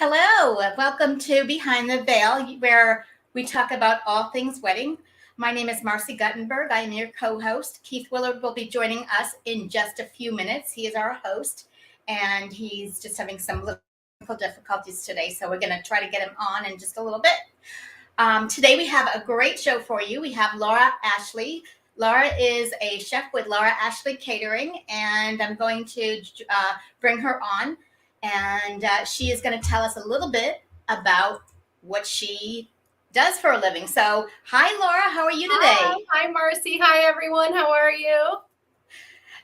Hello, welcome to Behind the Veil, where we talk about all things wedding. My name is Marcy Guttenberg. I am your co-host. Keith Willard will be joining us in just a few minutes. He is our host, and he's just having some little difficulties today, so we're going to try to get him on in just a little bit. Today we have a great show for you. We have Laura Ashley. Laura is a chef with Laura Ashley Catering, and I'm going to bring her on. And she is going to tell us a little bit about what she does for a living. So, hi, Laura. How are you today? Hi, Marcy. Hi, everyone. How are you?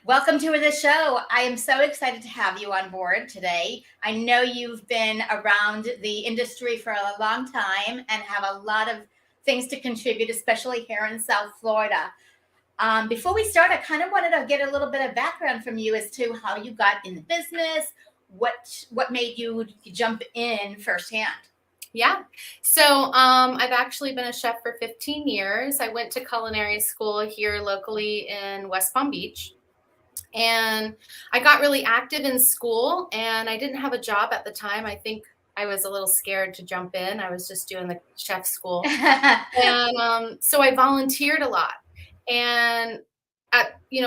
Welcome to the show. I am so excited to have you on board today. I know you've been around the industry for a long time and have a lot of things to contribute, especially here in South Florida. Before we start, I kind of wanted to get a little bit of background from you as to how you got in the business. What made you jump in firsthand? Yeah. So I've actually been a chef for 15 years. I went to culinary school here locally in West Palm Beach. And I got really active in school, and I didn't have a job at the time. I think I was a little scared to jump in. I was just doing the chef school. And so I volunteered a lot. And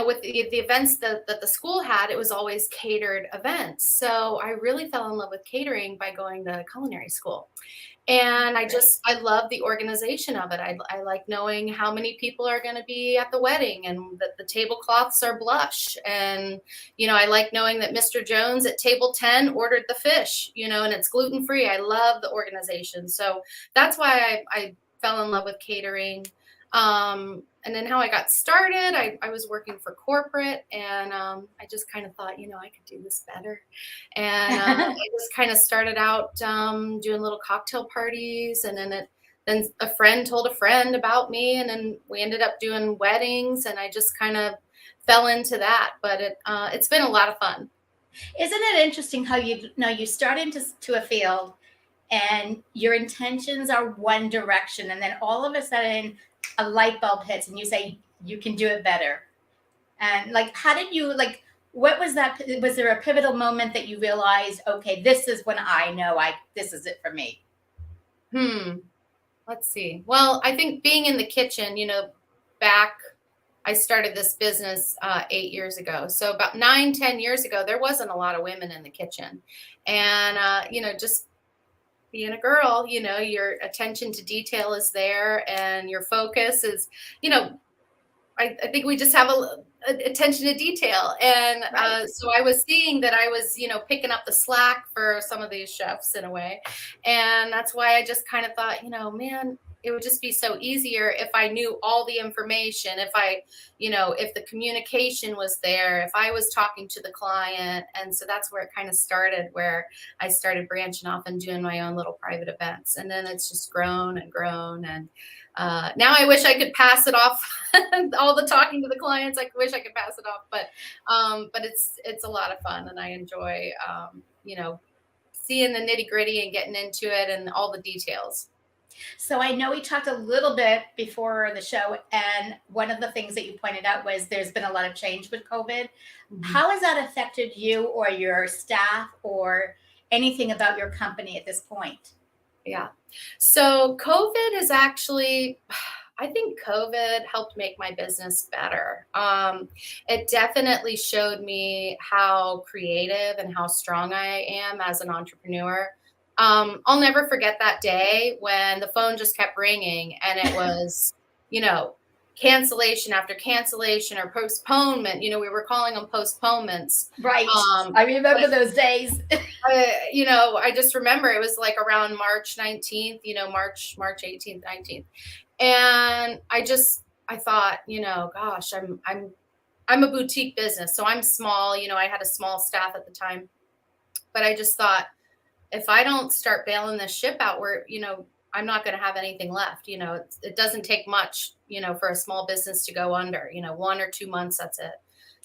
with the events that the school had, it was always catered events. So I really fell in love with catering by going to culinary school. And I love the organization of it. I like knowing how many people are going to be at the wedding and that the tablecloths are blush. And, I like knowing that Mr. Jones at table 10 ordered the fish, and it's gluten-free. I love the organization. So that's why I fell in love with catering. And then how I got started, I was working for corporate, and I just kind of thought, I could do this better. And I just kind of started out doing little cocktail parties, and then a friend told a friend about me, and then we ended up doing weddings, and I just kind of fell into that. But it's been a lot of fun. Isn't it interesting how you start into a field, and your intentions are one direction, and then all of a sudden a light bulb hits and you say you can do it better? And how did you what was that? Was there a pivotal moment that you realized, okay, this is when I know this is it for me? Let's see. Well, I think being in the kitchen, I started this business 8 years ago. So about 9-10 years ago, there wasn't a lot of women in the kitchen. And, just being a girl, your attention to detail is there, and your focus is, I think we just have a attention to detail. And Right. So I was seeing that I was, picking up the slack for some of these chefs in a way. And that's why I just kind of thought, man, it would just be so easier if I knew all the information, if the communication was there, if I was talking to the client. And so that's where it kind of started, where I started branching off and doing my own little private events. And then it's just grown and grown. And now I wish I could pass it off. All the talking to the clients, I wish I could pass it off. But it's a lot of fun, and I enjoy, seeing the nitty gritty and getting into it and all the details. So I know we talked a little bit before the show, and one of the things that you pointed out was there's been a lot of change with COVID. Mm-hmm. How has that affected you or your staff or anything about your company at this point? Yeah. So COVID is actually, I think COVID helped make my business better. It definitely showed me how creative and how strong I am as an entrepreneur. I'll never forget that day when the phone just kept ringing, and it was, cancellation after cancellation or postponement. We were calling them postponements. Right. I remember those days. I just remember it was like around March 19th, March 18th, 19th. And I thought, gosh, I'm a boutique business, so I'm small. I had a small staff at the time, but I just thought, if I don't start bailing this ship out, I'm not going to have anything left. It doesn't take much, for a small business to go under, 1 or 2 months, that's it.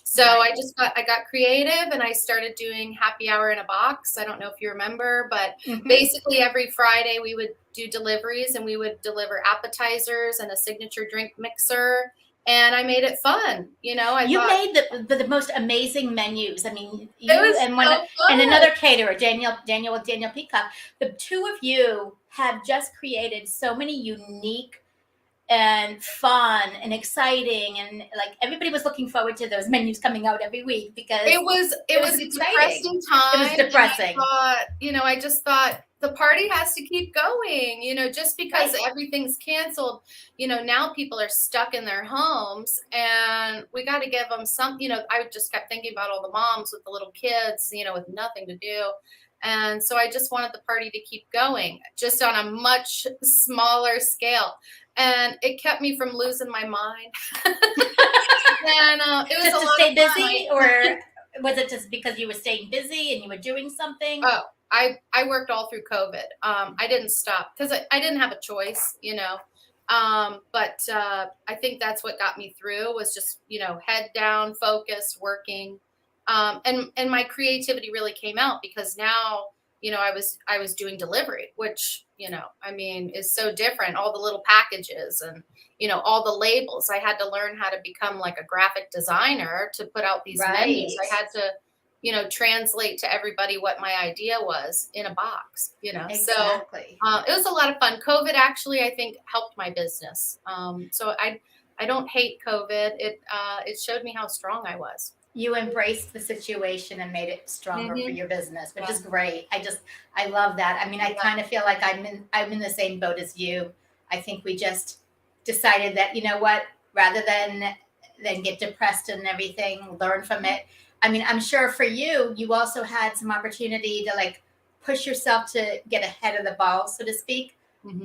So right. I got creative, and I started doing happy hour in a box. I don't know if you remember, but basically every Friday we would do deliveries, and we would deliver appetizers and a signature drink mixer and I made it fun. You know, You made the most amazing menus. I mean, you it was and so fun. another caterer, Daniel Peacock. The two of you have just created so many unique and fun and exciting, and like everybody was looking forward to those menus coming out every week because it was was a exciting. depressing time. It was depressing. And I just thought the party has to keep going, you know, just because everything's canceled, you know, now people are stuck in their homes and we got to give them some, you know, I just kept thinking about all the moms with the little kids, you know, with nothing to do. And so I just wanted the party to keep going, just on a much smaller scale. And it kept me from losing my mind. And it was just a to lot stay of busy, fun. or was it just because you were staying busy and you were doing something? Oh, I worked all through COVID. I didn't stop because I didn't have a choice, you know. But I think that's what got me through was just, you know, head down, focused, working. And my creativity really came out because now, you know, I was doing delivery, which, you know, I mean, is so different. All the little packages and, you know, all the labels. I had to learn how to become like a graphic designer to put out these menus. I had to, you know, translate to everybody what my idea was in a box, you know. Exactly. So it was a lot of fun. COVID actually, I think, helped my business. So I don't hate COVID. It showed me how strong I was. You embraced the situation and made it stronger for your business, which is great. I love that. I mean, I kind of feel like I'm in the same boat as you. I think we just decided that, you know what, rather than get depressed and everything, learn from it. I mean, I'm sure for you, you also had some opportunity to like push yourself to get ahead of the ball, so to speak.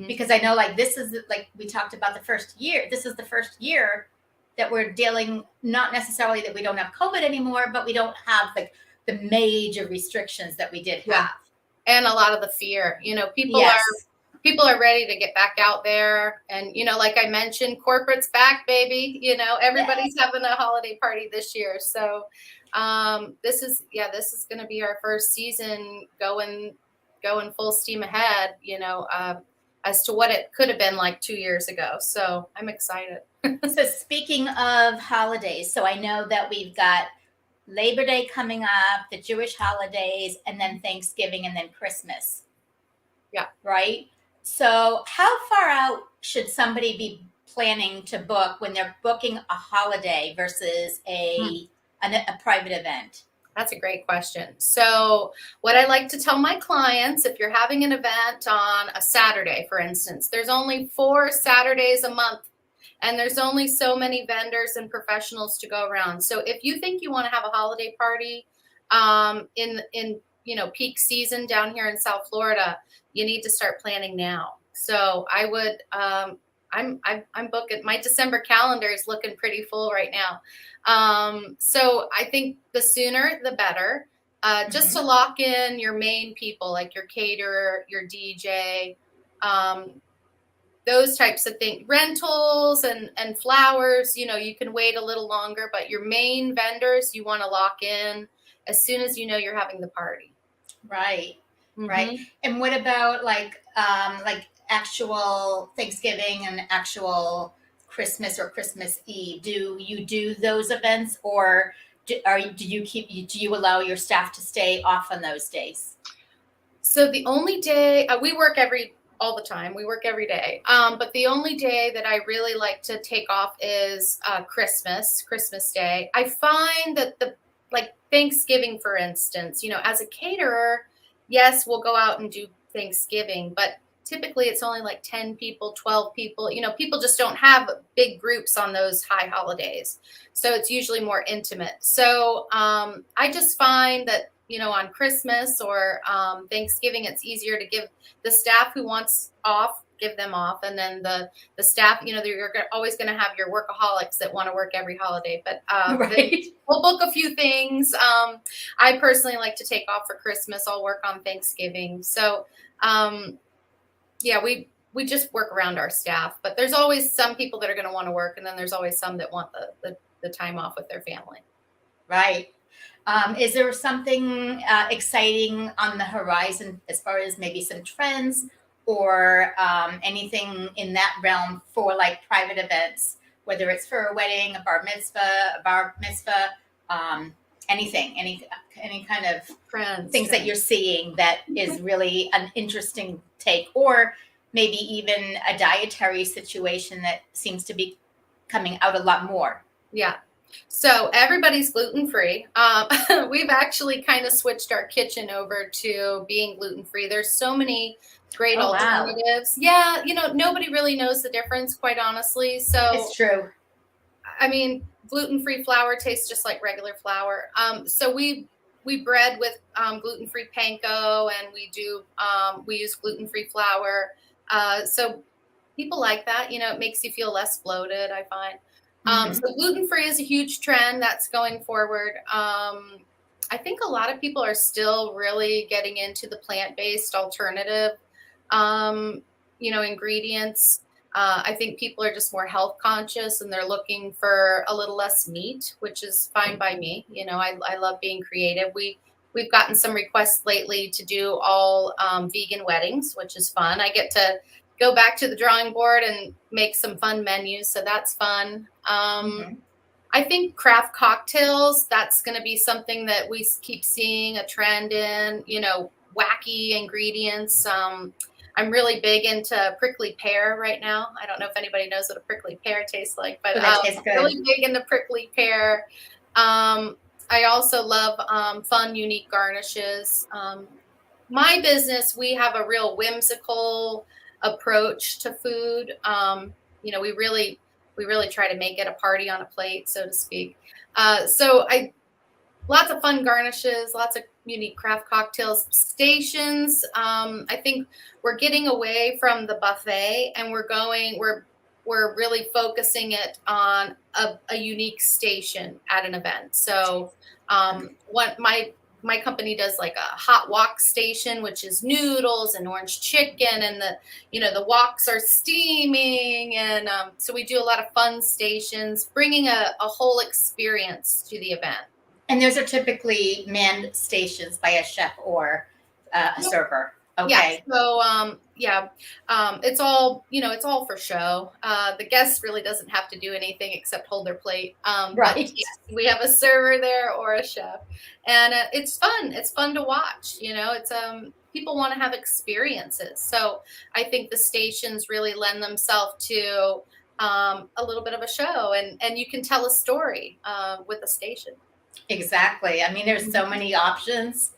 Because I know like this is like we talked about the first year. This is the first year that we're dealing, not necessarily that we don't have COVID anymore, but we don't have like the major restrictions that we did have. And a lot of the fear, you know, people are ready to get back out there. And, you know, like I mentioned, corporate's back, baby, you know, everybody's having a holiday party this year. So this is going to be our first season going full steam ahead, you know, as to what it could have been like 2 years ago. So I'm excited. So speaking of holidays, so I know that we've got Labor Day coming up, the Jewish holidays, and then Thanksgiving, and then Christmas. Yeah. Right? So how far out should somebody be planning to book when they're booking a holiday versus a private event? That's a great question. So what I like to tell my clients, if you're having an event on a Saturday, for instance, there's only 4 Saturdays a month, and there's only so many vendors and professionals to go around. So if you think you want to have a holiday party in you know, peak season down here in South Florida, you need to start planning now. So I would I'm booking. My December calendar is looking pretty full right now. So I think the sooner the better. Just to lock in your main people, like your caterer, your DJ, those types of things. Rentals and flowers, you know, you can wait a little longer, but your main vendors you want to lock in as soon as you know you're having the party. Right. Right. And what about like actual Thanksgiving and actual Christmas or Christmas Eve? Do you do those events, or do you allow your staff to stay off on those days? So the only day we work all the time. We work every day. But the only day that I really like to take off is Christmas Day. I find that like Thanksgiving, for instance, you know, as a caterer, yes, we'll go out and do Thanksgiving, but typically it's only like 10 people, 12 people. You know, people just don't have big groups on those high holidays. So it's usually more intimate. So I just find that, you know, on Christmas or Thanksgiving, it's easier to give the staff who wants off, give them off. And then the staff, you know, you're always going to have your workaholics that want to work every holiday. But we'll book a few things. I personally like to take off for Christmas. I'll work on Thanksgiving. So, yeah, we just work around our staff. But there's always some people that are going to want to work. And then there's always some that want the time off with their family. Right. Is there something exciting on the horizon as far as maybe some trends or anything in that realm for like private events whether it's for a wedding, a bar mitzvah, anything, any kind of things that you're seeing that is really an interesting take, or maybe even a dietary situation that seems to be coming out a lot more. Yeah. So everybody's gluten-free. We've actually kind of switched our kitchen over to being gluten-free. There's so many great alternatives. Wow. Yeah, nobody really knows the difference, quite honestly. So it's true. I mean, gluten-free flour tastes just like regular flour. So we bread with gluten-free panko, and we use gluten-free flour. So people like that. It makes you feel less bloated, I find. So gluten-free is a huge trend that's going forward. I think a lot of people are still really getting into the plant-based alternative, ingredients. I think people are just more health conscious, and they're looking for a little less meat, which is fine by me. I love being creative. We've gotten some requests lately to do all vegan weddings, which is fun. I get to go back to the drawing board and make some fun menus. So that's fun. I think craft cocktails, that's going to be something that we keep seeing a trend in, wacky ingredients. I'm really big into prickly pear right now. I don't know if anybody knows what a prickly pear tastes like, but I'm really big into prickly pear. I also love fun, unique garnishes. My business, we have a real whimsical approach to food. We really try to make it a party on a plate, so to speak. Lots of fun garnishes, lots of unique craft cocktails, stations. I think we're getting away from the buffet, and we're really focusing it on a unique station at an event. So what my company does, like a hot wok station, which is noodles and orange chicken, and the woks are steaming. And so we do a lot of fun stations, bringing a whole experience to the event. And those are typically manned stations by a chef or a server. Okay. Yeah. So it's all for show. The guest really doesn't have to do anything except hold their plate. Right. But yes, we have a server there or a chef, and it's fun. It's fun to watch. It's people want to have experiences. So I think the stations really lend themselves to a little bit of a show, and you can tell a story with a station. Exactly. I mean, there's so many options.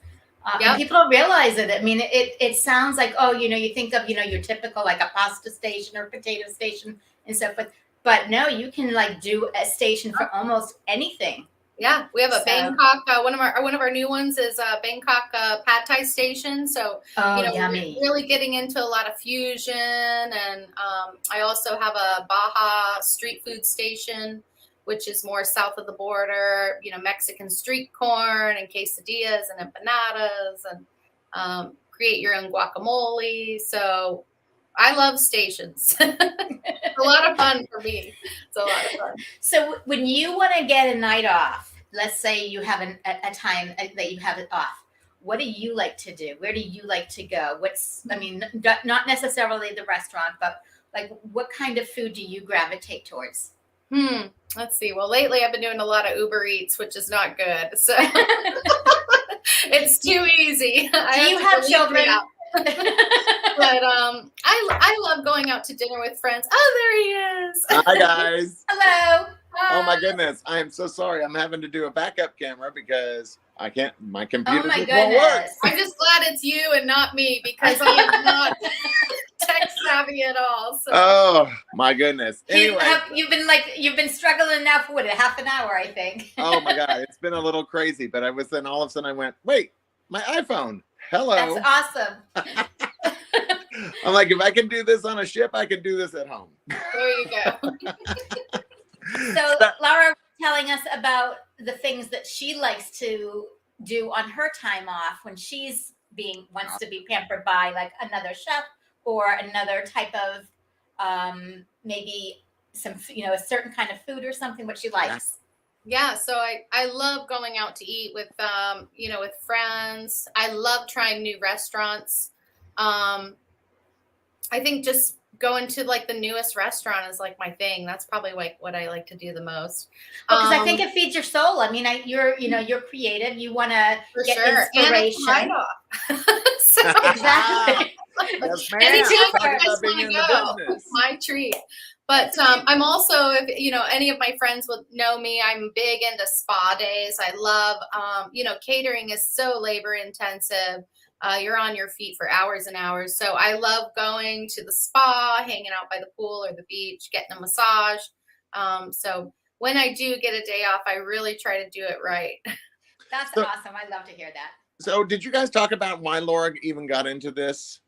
And people don't realize it. I mean, it sounds like, you think of, your typical like a pasta station or potato station and so forth. But no, you can like do a station for almost anything. Yeah, we have a Bangkok. One of our new ones is a Bangkok pad thai station. So yummy. We're really getting into a lot of fusion, and I also have a Baja street food station, which is more south of the border, Mexican street corn and quesadillas and empanadas, and create your own guacamole. So I love stations. It's a lot of fun for me. It's a lot of fun. So when you want to get a night off, let's say you have a time that you have it off, what do you like to do? Where do you like to go? Not necessarily the restaurant, but like what kind of food do you gravitate towards? Let's see. Well, lately I've been doing a lot of Uber Eats, which is not good. So it's too easy. Do you have children? But I love going out to dinner with friends. Oh, there he is. Hi, guys. Hello. Oh my goodness. I am so sorry. I'm having to do a backup camera because I can't, my computer just won't work. I'm just glad it's you and not me, because I am not tech savvy at all. So. Oh my goodness. Anyway. You've been struggling now for what, half an hour, I think. Oh my God. It's been a little crazy, but all of a sudden I went, wait, my iPhone. Hello. That's awesome. I'm like, if I can do this on a ship, I can do this at home. There you go. So Laura was telling us about the things that she likes to do on her time off when she's wants to be pampered by like another chef or another type of maybe some a certain kind of food or something, what she likes. Yeah, so I love going out to eat with with friends. I love trying new restaurants. I think just going to like the newest restaurant is like my thing. That's probably like what I like to do the most. Because I think it feeds your soul. I mean, you're creative. You want to get inspiration. And it's write-off. So, exactly. Yes, ma'am. Anytime you Talk guys about being want in to the go, business. it's my treat. But I'm also, if any of my friends will know me, I'm big into spa days. I love, catering is so labor intensive. You're on your feet for hours and hours. So I love going to the spa, hanging out by the pool or the beach, getting a massage. So when I do get a day off, I really try to do it right. That's awesome. I love to hear that. So did you guys talk about why Laura even got into this?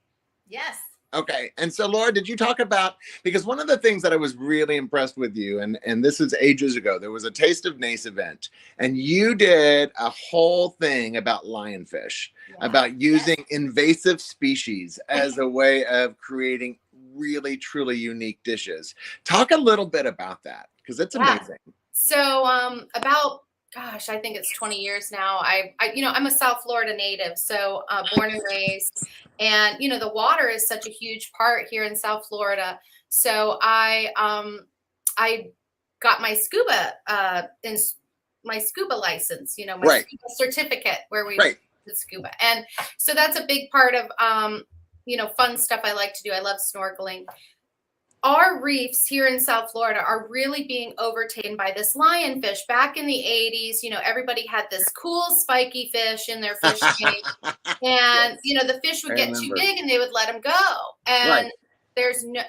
Yes. Okay. And so, Laura, did you talk about, because one of the things that I was really impressed with you, and this is ages ago, there was a Taste of Nace event, and you did a whole thing about lionfish, about using invasive species as a way of creating really, truly unique dishes. Talk a little bit about that, because it's amazing. So I think it's 20 years now. I'm a South Florida native, so born and raised, and the water is such a huge part here in South Florida. So I got my scuba license, my scuba certificate where we did scuba, and so that's a big part of fun stuff I like to do. I love snorkeling. Our reefs here in South Florida are really being overtaken by this lionfish. Back in the 80s, everybody had this cool spiky fish in their fish tank. And, the fish would get too big and they would let them go. And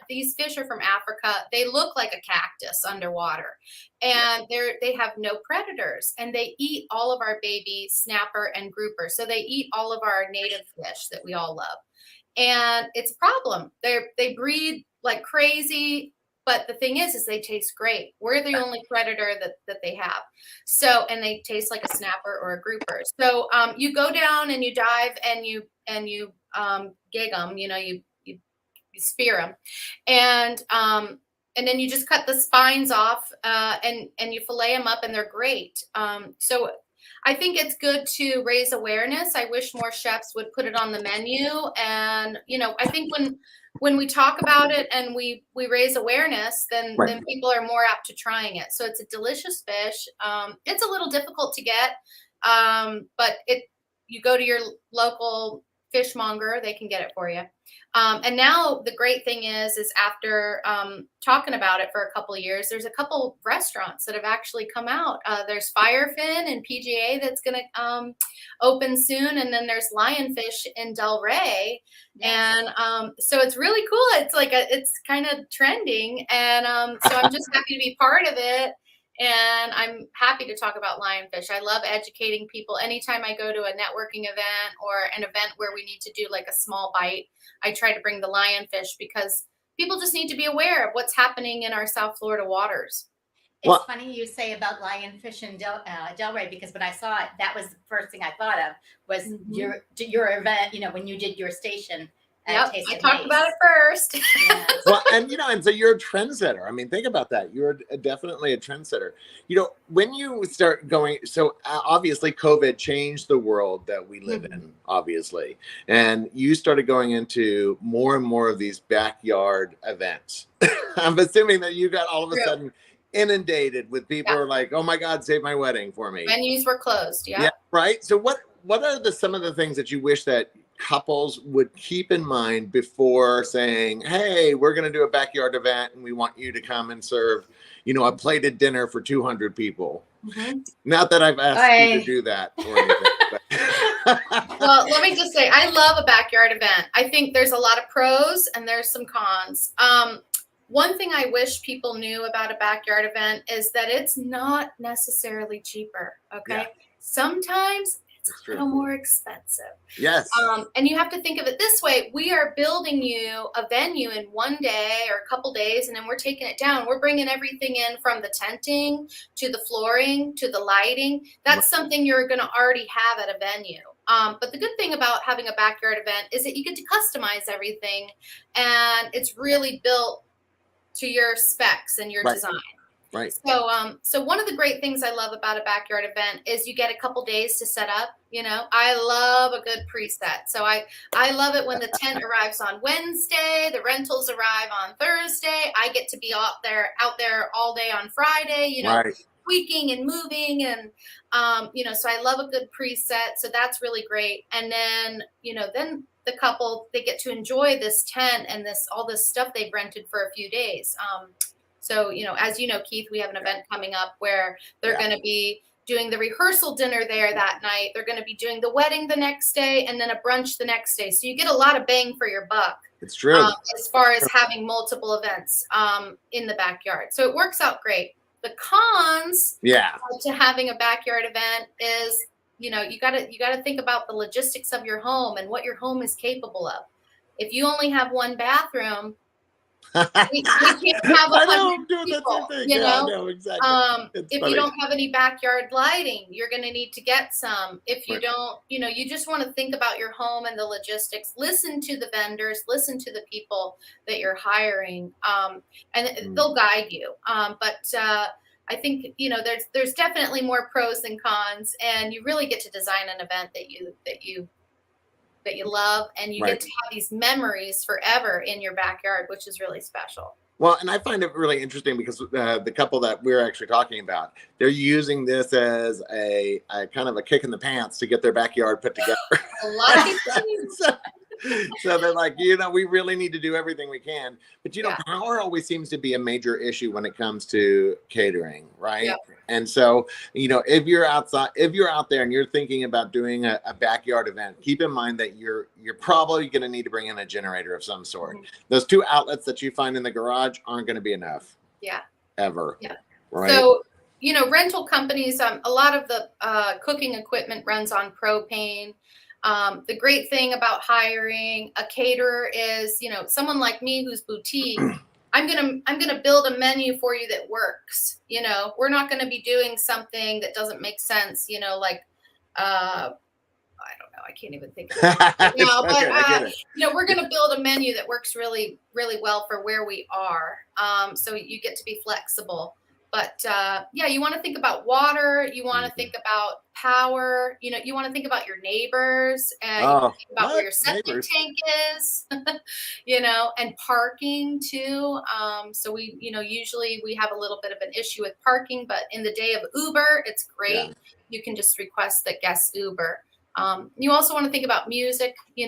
these fish are from Africa. They look like a cactus underwater. And they have no predators. And they eat all of our baby snapper and grouper. So they eat all of our native fish that we all love. And it's a problem. They breed like crazy, but the thing is they taste great. We're the only predator that they have. So, and they taste like a snapper or a grouper. So you go down and you dive and you gig them, you spear them, and then you just cut the spines off and you fillet them up, and they're great. So I think it's good to raise awareness. I wish more chefs would put it on the menu. And, I think when we talk about it and we raise awareness, then people are more apt to trying it. So it's a delicious fish. It's a little difficult to get, but you go to your local fishmonger, they can get it for you. And now the great thing is after talking about it for a couple of years, there's a couple restaurants that have actually come out. There's Firefin and PGA that's going to open soon. And then there's Lionfish in Del Rey. And so it's really cool. It's like it's kind of trending. And so I'm just happy to be part of it. And I'm happy to talk about lionfish. I love educating people. Anytime I go to a networking event or an event where we need to do like a small bite, I try to bring the lionfish because people just need to be aware of what's happening in our South Florida waters. It's funny you say about lionfish in Del Rey, because when I saw it, that was the first thing I thought of was your event, when you did your station. Yep, I talked about it first. Well, and so you're a trendsetter. I mean, think about that. You're definitely a trendsetter. When you start going, so obviously COVID changed the world that we live in, obviously. And you started going into more and more of these backyard events. I'm assuming that you got all of a sudden inundated with people who are like, oh my God, save my wedding for me. Venues were closed. Yeah. Right. So what are some of the things that you wish that couples would keep in mind before saying, hey, we're going to do a backyard event and we want you to come and serve, a plated dinner for 200 people. Not that I've asked you to do that or anything. Well, let me just say, I love a backyard event. I think there's a lot of pros and there's some cons. One thing I wish people knew about a backyard event is that it's not necessarily cheaper. Okay. Yeah. Sometimes it's a little more expensive. Yes. And you have to think of it this way. We are building you a venue in one day or a couple days, and then we're taking it down. We're bringing everything in from the tenting to the flooring to the lighting. That's something you're going to already have at a venue. But the good thing about having a backyard event is that you get to customize everything, and it's really built to your specs and your design. Right. So one of the great things I love about a backyard event is you get a couple days to set up. I love a good preset. So I love it when the tent arrives on Wednesday, the rentals arrive on Thursday. I get to be out there all day on Friday, Right. tweaking and moving. And, so I love a good preset. So that's really great. And then, then the couple, they get to enjoy this tent and all this stuff they've rented for a few days. So, as you know, Keith, we have an event coming up where they're going to be doing the rehearsal dinner there that night. They're going to be doing the wedding the next day and then a brunch the next day. So you get a lot of bang for your buck. It's true. As far as having multiple events in the backyard. So it works out great. The cons to having a backyard event is, you got to think about the logistics of your home and what your home is capable of. If you only have one bathroom, we can't have 100 people, know, exactly. If you don't have any backyard lighting, you're going to need to get some. If you don't, you just want to think about your home and the logistics. Listen to the vendors, listen to the people that you're hiring, and they'll guide you. But I think, there's definitely more pros than cons, and you really get to design an event that you love, and you get to have these memories forever in your backyard, which is really special. Well, and I find it really interesting because the couple that we're actually talking about, they're using this as a kind of a kick in the pants to get their backyard put together. A lot of people. So they're like, we really need to do everything we can. But, power always seems to be a major issue when it comes to catering, right? Yeah. And so, if you're out there and you're thinking about doing a backyard event, keep in mind that you're probably going to need to bring in a generator of some sort. Mm-hmm. Those 2 outlets that you find in the garage aren't going to be enough. Yeah. Ever. Yeah. Right. So, rental companies, a lot of the cooking equipment runs on propane. The great thing about hiring a caterer is, someone like me who's boutique, I'm gonna build a menu for you that works. We're not gonna be doing something that doesn't make sense. Like I don't know, I can't even think of it now. But we're gonna build a menu that works really, really well for where we are. So you get to be flexible. But you want to think about water. You want to think about power. You want to think about your neighbors and think about where your septic tank is. And parking too. So we, usually we have a little bit of an issue with parking, but in the day of Uber, it's great. Yeah. You can just request that guests Uber. You also want to think about music. If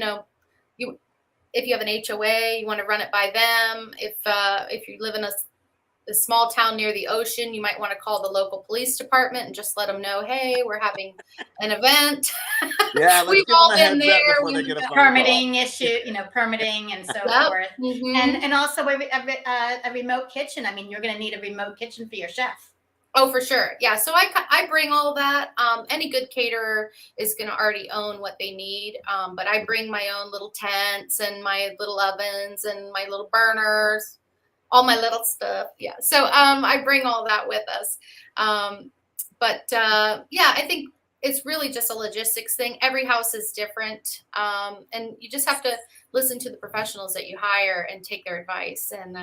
you have an HOA, you want to run it by them. If you live in a small town near the ocean, you might want to call the local police department and just let them know, hey, we're having an event. Yeah, we've all been there. Permitting issue, permitting and so forth. Mm-hmm. And also a remote kitchen. I mean, you're going to need a remote kitchen for your chef. Oh, for sure. Yeah. So I bring all that. Any good caterer is going to already own what they need. But I bring my own little tents and my little ovens and my little burners. All my little stuff. Yeah. So I bring all that with us. But I think it's really just a logistics thing. Every house is different. And you just have to listen to the professionals that you hire and take their advice. And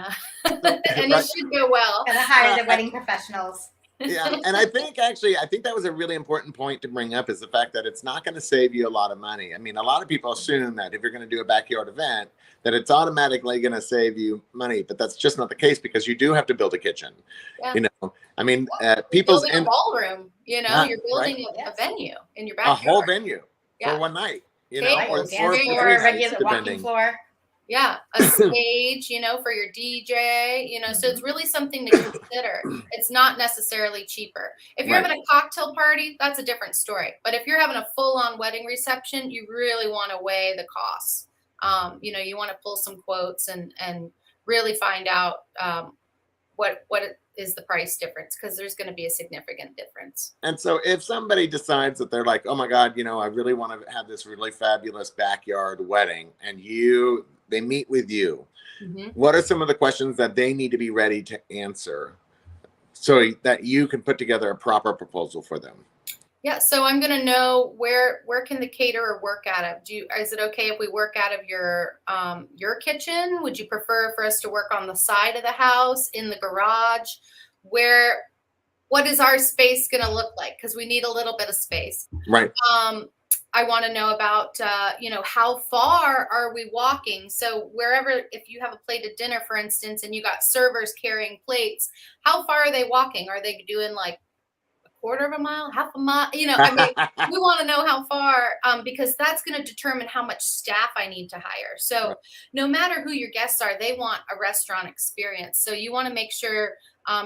it should go well. Gotta hire the wedding professionals. Yeah. And I think that was a really important point to bring up, is the fact that it's not going to save you a lot of money. I mean, a lot of people assume that if you're going to do a backyard event, that it's automatically going to save you money, but that's just not the case, because you do have to build a kitchen. Yeah. I mean, people's building a ballroom. You're building a venue in your backyard. A whole venue for one night. Or regular walking floor. Yeah, a stage, for your DJ, so it's really something to consider. It's not necessarily cheaper. If you're having a cocktail party, that's a different story. But if you're having a full-on wedding reception, you really want to weigh the costs. You want to pull some quotes and really find out what is the price difference, because there's going to be a significant difference. And so if somebody decides that they're like, oh my God, I really want to have this really fabulous backyard wedding, and they meet with you, what are some of the questions that they need to be ready to answer so that you can put together a proper proposal for them? Yeah, so I'm going to know where can the caterer work out of? Is it okay if we work out of your kitchen? Would you prefer for us to work on the side of the house, in the garage? what is our space going to look like? Because we need a little bit of space. Right. I want to know about, how far are we walking? So wherever, if you have a plate of dinner, for instance, and you got servers carrying plates, how far are they walking? Are they doing like a quarter of a mile, half a mile? We want to know how far, because that's going to determine how much staff I need to hire. So no matter who your guests are, they want a restaurant experience. So you want to make sure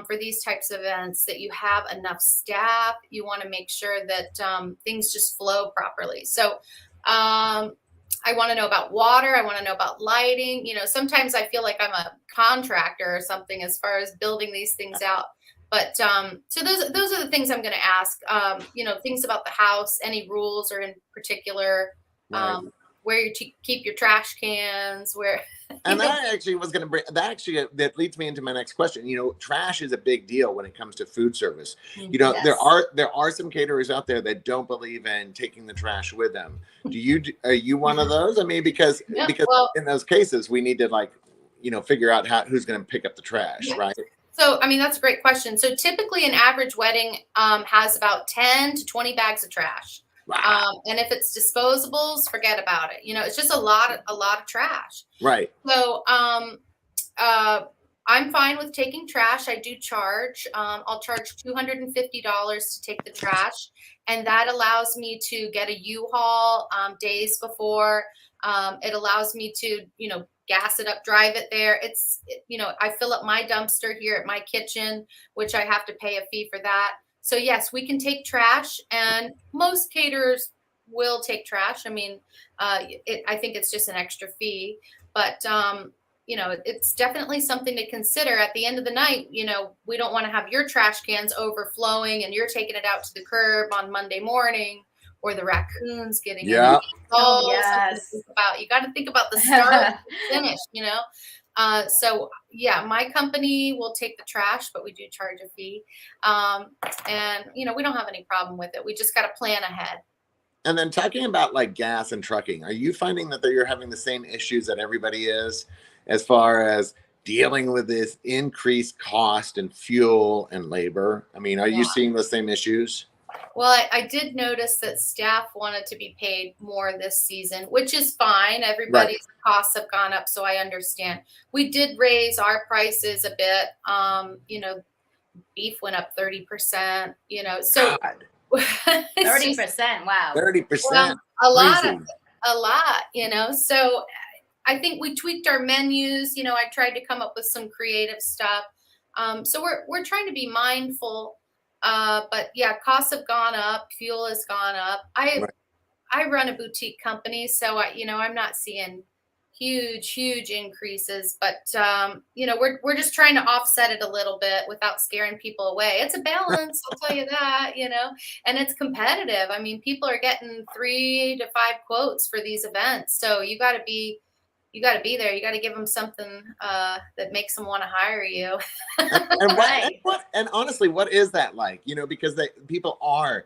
for these types of events that you have enough staff. You want to make sure that things just flow properly. So I want to know about water. I want to know about lighting. Sometimes I feel like I'm a contractor or something as far as building these things out. But so those are the things I'm going to ask. Things about the house, any rules or in particular, where you keep your trash cans, where. And that actually was going to bring that. Actually, that leads me into my next question. Trash is a big deal when it comes to food service. Yes. There are some caterers out there that don't believe in taking the trash with them. Are you one of those? I mean, because in those cases we need to figure out who's going to pick up the trash, right? So, that's a great question. So typically an average wedding has about 10 to 20 bags of trash. Wow. And if it's disposables, forget about it. It's just a lot of trash. Right. So I'm fine with taking trash. I do charge. I'll charge $250 to take the trash. And that allows me to get a U-Haul days before. It allows me to, gas it up, drive it there. I fill up my dumpster here at my kitchen, which I have to pay a fee for that. So yes, we can take trash, and most caterers will take trash. I think it's just an extra fee, but it's definitely something to consider. At the end of the night, we don't want to have your trash cans overflowing and you're taking it out to the curb on Monday morning, or the raccoons getting in. Yes. You got to think about the start and the finish. So yeah, my company will take the trash, but we do charge a fee. And we don't have any problem with it. We just got to plan ahead. And then talking about like gas and trucking, are you finding that you're having the same issues that everybody is as far as dealing with this increased cost and fuel and labor? Are you seeing the same issues? Well, I did notice that staff wanted to be paid more this season, which is fine. Everybody's costs have gone up, so I understand. We did raise our prices a bit. Beef went up 30%, so 30%. Wow. 30%. A lot, so I think we tweaked our menus. I tried to come up with some creative stuff. So we're trying to be mindful. But yeah, costs have gone up. Fuel has gone up. I run a boutique company, so I'm not seeing huge increases, but we're just trying to offset it a little bit without scaring people away. It's a balance, I'll tell you that, and it's competitive. People are getting 3 to 5 quotes for these events, so you got to be there. You got to give them something that makes them want to hire you. And honestly, what is that like? Because people are,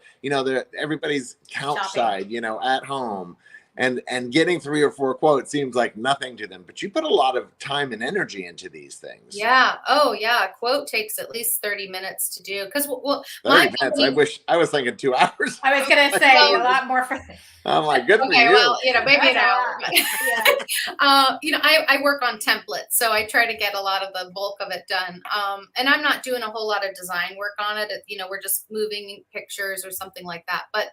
everybody's couch side, at home, and getting 3 or 4 quotes seems like nothing to them. But you put a lot of time and energy into these things. Yeah. Oh, yeah. A quote takes at least 30 minutes to do. Because 30 minutes. I wish I was thinking 2 hours. I was gonna say a lot more for. I'm like, good for you. Okay, well, maybe an hour. I work on templates, so I try to get a lot of the bulk of it done. And I'm not doing a whole lot of design work on it. We're just moving pictures or something like that. But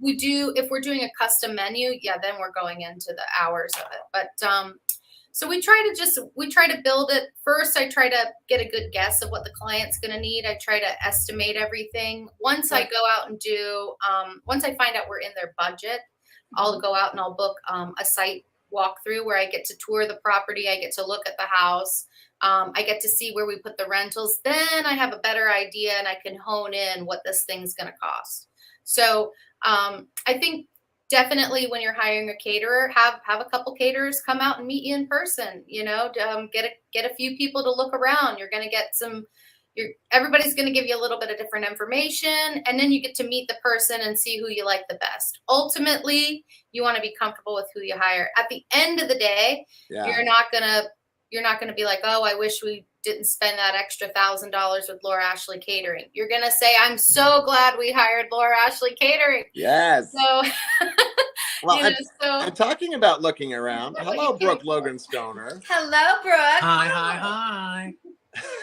we do, if we're doing a custom menu, then we're going into the hours of it. But so we try to build it. First, I try to get a good guess of what the client's going to need. I try to estimate everything. Once I go out and once I find out we're in their budget, I'll go out and I'll book a site walkthrough where I get to tour the property. I get to look at the house. I get to see where we put the rentals. Then I have a better idea and I can hone in what this thing's going to cost. So I think definitely when you're hiring a caterer, have a couple caterers come out and meet you in person, get a few people to look around. You're going to get everybody's going to give you a little bit of different information, and then you get to meet the person and see who you like the best. Ultimately, you want to be comfortable with who you hire. At the end of the day, you're not going to be like, oh, I wish we didn't spend that extra $1,000 with Laura Ashley Catering. You're going to say, I'm so glad we hired Laura Ashley Catering. Yes. So, Well, I'm talking about looking around. Hello, Brooke Logan Stoner. Hello, Brooke. Hi.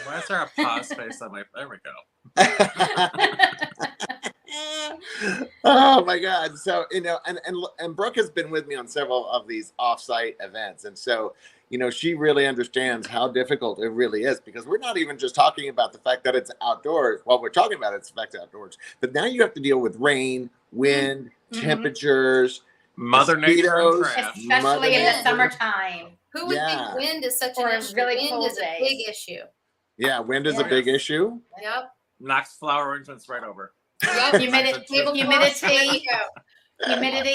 Why is there a pause space on my? There we go. Oh my God. So, and Brooke has been with me on several of these offsite events. And so, she really understands how difficult it really is, because we're not even just talking about the fact that it's outdoors. Well, we're talking about it's fact outdoors, but now you have to deal with rain, wind, temperatures, Mother Nature, and mosquitoes, trash. Especially in the summertime. Who would think wind is such Or an issue? really Wind cold is a days. big issue. Yeah, wind is a big issue. Yep. Knocks flower arrangements right over. Yep. Humidity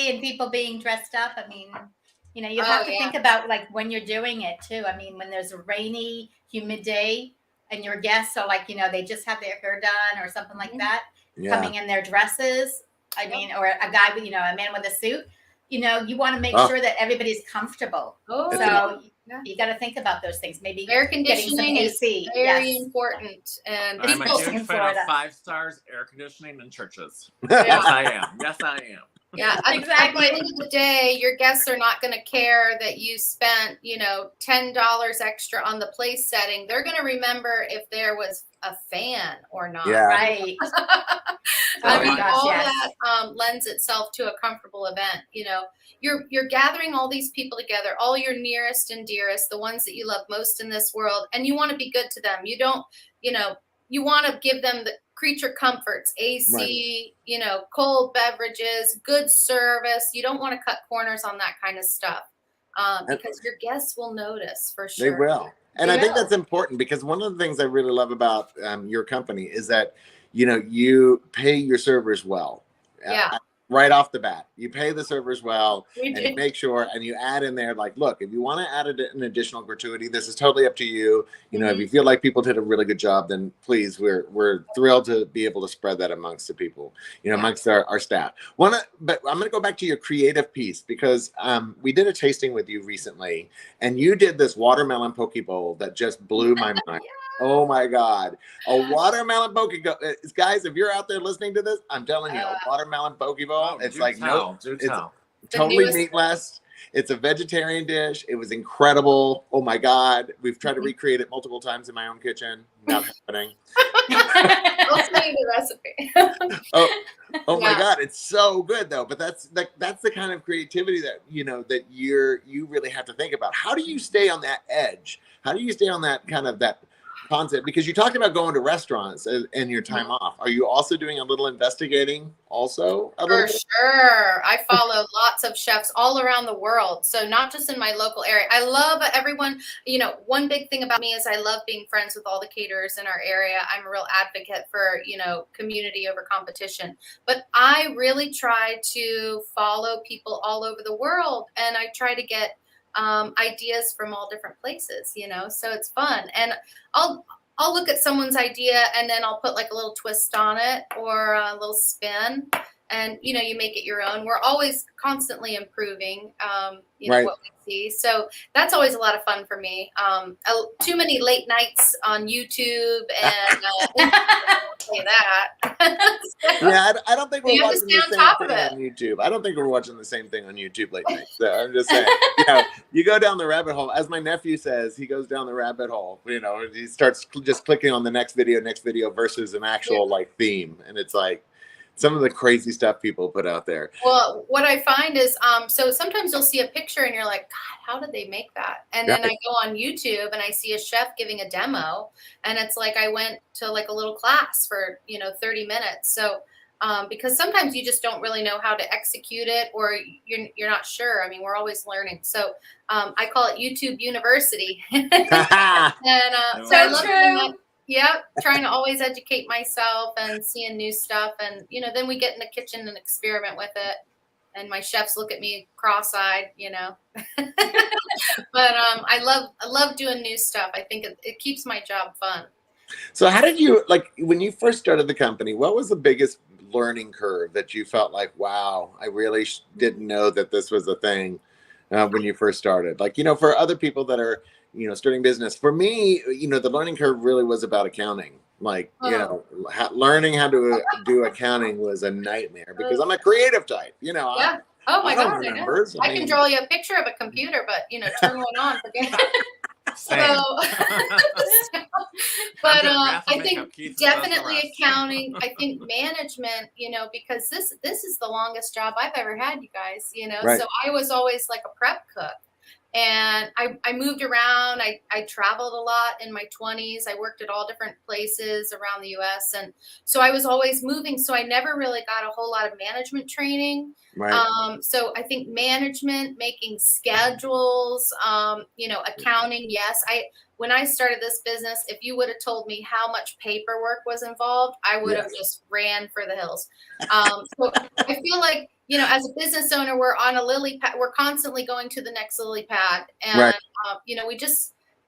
and people being dressed up. I mean, you have to think about like when you're doing it too. I mean, when there's a rainy, humid day and your guests are like, they just have their hair done or something like that, coming in their dresses. I mean, or a guy with, a man with a suit, you want to make sure that everybody's comfortable. So you got to think about those things. Maybe air conditioning is very important. And I'm a huge fan of 5 stars, air conditioning, and churches. Yeah. Yes, I am. Yeah, exactly. At the end of the day, your guests are not going to care that you spent, $10 extra on the place setting. They're going to remember if there was a fan or not. Yeah. Right. That lends itself to a comfortable event. You're gathering all these people together, all your nearest and dearest, the ones that you love most in this world, and you want to be good to them. You don't, you want to give them the creature comforts, AC, cold beverages, good service. You don't want to cut corners on that kind of stuff because your guests will notice for sure. They will. And I think that's important, because one of the things I really love about your company is that, you pay your servers well. Yeah. Right off the bat, you pay the servers well, and you make sure, and you add in there, like, look, if you want to add an additional gratuity, this is totally up to you. If you feel like people did a really good job, then please, we're thrilled to be able to spread that amongst the people, amongst our staff. But I'm going to go back to your creative piece, because we did a tasting with you recently, and you did this watermelon poke bowl that just blew my mind. Oh my God. A watermelon poke bowl. Guys, if you're out there listening to this, I'm telling you, a watermelon poke bowl. It's like, it's totally meatless. It's a vegetarian dish. It was incredible. Oh my God. We've tried to recreate it multiple times in my own kitchen. Not happening. I'll tell you the recipe. Oh my God. It's so good though. But that's the kind of creativity that, that you really have to think about. How do you stay on that edge? How do you stay on that kind of that concept? Because you talked about going to restaurants in your time off. Are you also doing a little investigating also? For sure. I follow lots of chefs all around the world. So not just in my local area. I love everyone. One big thing about me is I love being friends with all the caterers in our area. I'm a real advocate for, community over competition. But I really try to follow people all over the world. And I try to get ideas from all different places, so it's fun. And I'll look at someone's idea and then I'll put like a little twist on it or a little spin, and you make it your own. We're always constantly improving, what we see. So that's always a lot of fun for me. Too many late nights on YouTube and say that. Yeah, I don't think we're watching the same thing on YouTube. I don't think we're watching the same thing on YouTube late night. So I'm just saying, you go down the rabbit hole. As my nephew says, he goes down the rabbit hole. He starts just clicking on the next video versus an actual like theme, and it's like some of the crazy stuff people put out there. Well, what I find is, so sometimes you'll see a picture and you're like, God, how did they make that? And then I go on YouTube and I see a chef giving a demo, and it's like I went to like a little class for 30 minutes. So because sometimes you just don't really know how to execute it, or you're not sure. I mean, we're always learning. So I call it YouTube University. And so I love doing that. Yep, trying to always educate myself and seeing new stuff, and then we get in the kitchen and experiment with it, and my chefs look at me cross-eyed, but I love doing new stuff. I think it keeps my job fun. So how did you, like, when you first started the company, what was the biggest learning curve that you felt like, wow, I really didn't know that this was a thing when you first started? Like, for other people that are starting business. For me, the learning curve really was about accounting. Like, learning how to do accounting was a nightmare because I'm a creative type, Yeah. Oh my I don't God, I know. remember. I can draw you a picture of a computer, but turn one on, forget about it. Same. But I'm I good at think makeup. Keith does the definitely rest. accounting. I think management, because this is the longest job I've ever had, you guys. Right. So I was always like a prep cook. And I moved around. I traveled a lot in my 20s. I worked at all different places around the US. And so I was always moving. So I never really got a whole lot of management training. Right. So I think management, making schedules, accounting. Yes. When I started this business, if you would have told me how much paperwork was involved, I would have just ran for the hills. So I feel like, as a business owner, we're on a lily pad. We're constantly going to the next lily pad. And, Right.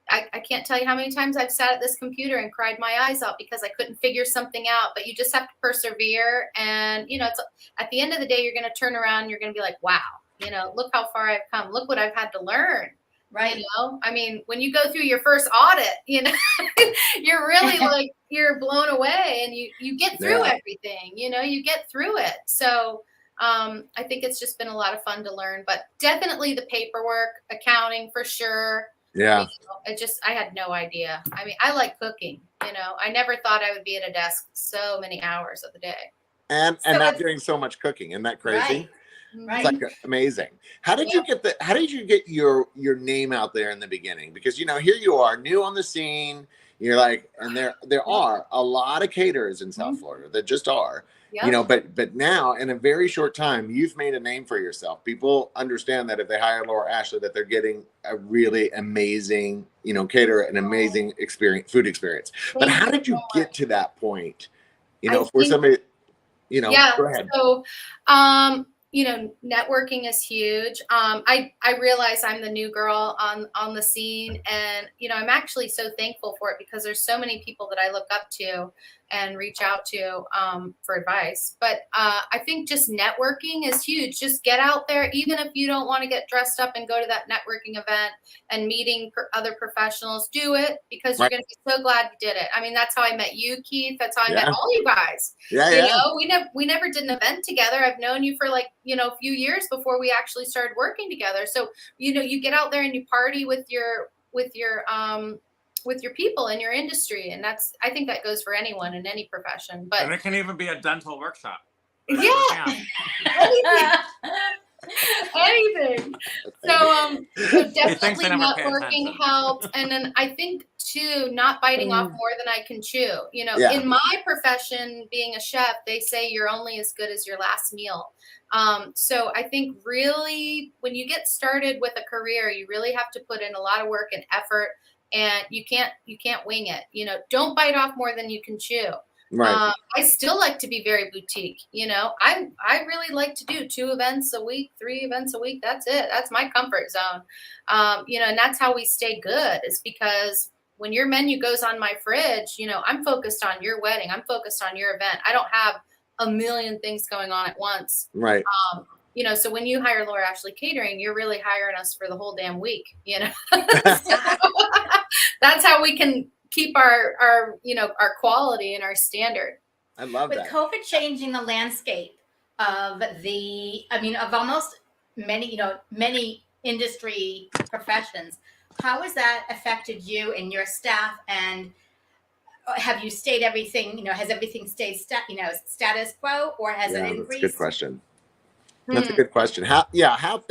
I can't tell you how many times I've sat at this computer and cried my eyes out because I couldn't figure something out, but you just have to persevere. And, it's at the end of the day, you're going to turn around and you're going to be like, wow, look how far I've come. Look what I've had to learn. Right. I mean, when you go through your first audit, you're really like, you're blown away and you get through everything, you get through it. So, I think it's just been a lot of fun to learn, but definitely the paperwork, accounting for sure. Yeah. I had no idea. I mean, I like cooking, I never thought I would be at a desk so many hours of the day. And not doing so much cooking. Isn't that crazy? Right. It's like amazing. How did you get your name out there in the beginning? Because here you are, new on the scene. You're like, and there are a lot of caterers in South Florida that just are. But now in a very short time, you've made a name for yourself. People understand that if they hire Laura Ashley, that they're getting a really amazing, caterer, an amazing food experience. But how did you get to that point? For somebody, go ahead. So, networking is huge. I realize I'm the new girl on the scene, and I'm actually so thankful for it because there's so many people that I look up to and reach out to for advice. But I think just networking is huge. Just get out there, even if you don't want to get dressed up and go to that networking event and meeting other professionals. Do it because you're going to be so glad you did it. I mean, that's how I met you, Keith. That's how I met all you guys. We never did an event together. I've known you for like a few years before we actually started working together. So you get out there and you party with your people in your industry, and I think that goes for anyone in any profession. But and it can even be a dental workshop. Anything. So definitely networking helps, and then I think too, not biting off more than I can chew. In my profession, being a chef, they say you're only as good as your last meal. So I think really when you get started with a career, you really have to put in a lot of work and effort. And you can't wing it. Don't bite off more than you can chew. Right. I still like to be very boutique. I really like to do 2 events a week, 3 events a week. That's it. That's my comfort zone. And that's how we stay good, is because when your menu goes on my fridge, I'm focused on your wedding. I'm focused on your event. I don't have a million things going on at once. Right. So when you hire Laura Ashley Catering, you're really hiring us for the whole damn week, That's how we can keep our quality and our standard. I love that. With COVID changing the landscape of almost many industry professions, how has that affected you and your staff? And have you stayed everything, has everything stayed status quo, or has it increased? That's a good question. That's a good question. How have